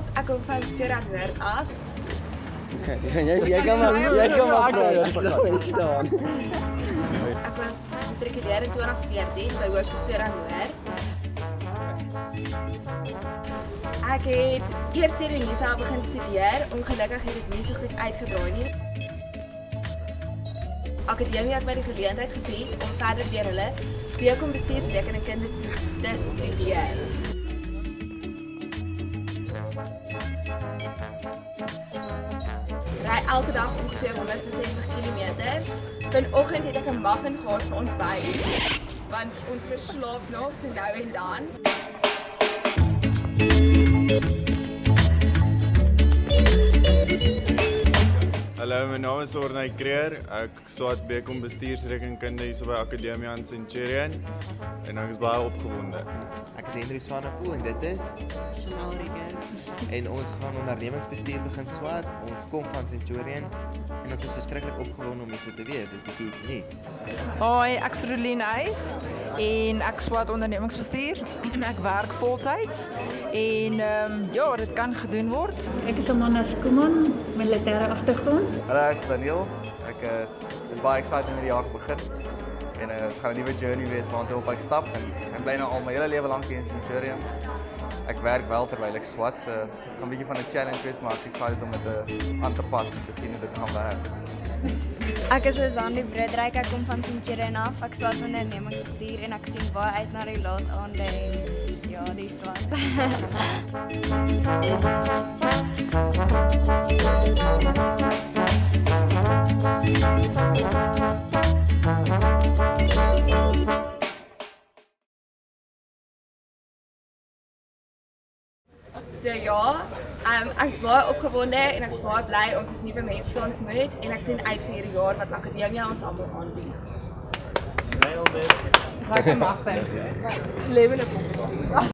myself. Ek kom van Pretoria Noord af. Jy kan maar praat, ek sal staan. Ek was matrikuleer in 2014 by Hoërskool Pretoria Noord. Ek het eers hier in Lisa begin studeer. Ongelukkig het dit nie so goed uitgedraai nie. Akademie het my die geleentheid gebied om verder deur hulle BCom bestuursrekenkunde te studeer. Ry elke dag ongeveer 160 km. Vanoggend het ek 'n muffin gehad vir ontbyt, want ons verslaap nog so nou en dan. Hallo, my naam is Ornay Kreer. Ek swaat BCom bestuursrekenkunde hier by Akademie aan Centurion en ek is baie opgewonde. Ek is Henry Swanepoel en dit is Chanel Rieger. en ons gaan ondernemingsbestuur begin swaat. Ons kom van Centurion en ons is verskriklik opgewonde om hier so te wees. Dit is bietjie iets nuuts. Hoi, ek is Roelien Huys en ek swaat ondernemingsbestuur. Ek werk voltyds en ja, dit kan gedoen word. Ek is Amanda Skuman, militêre agtergrond. Hallo, ek is Daniel. Ek is baie excited om hierdie jaar te begin. En dit gaan 'n nuwe journey wees waartoe op ek stap en ek bly nou al my hele lewe lank hier in Centurion. Ek werk wel terwyl ek swat, so dit gaan 'n bietjie van 'n challenge wees, maar ek is excited om dit aan te pas en te sien hoe dit gaan werk. Ek is Lizandie Broodryk, ek kom van Centurion af. Ek swat ondernemingsbestuur en ek sien baie uit na die laat aande en ja, die swat. So ja, ek is baie opgewonde en ek is baie bly om soos nuwe mense te ontmoet en ek sien uit vir hierdie jaar wat Akademie ons almal aanbied. Lekker muffin. Lewe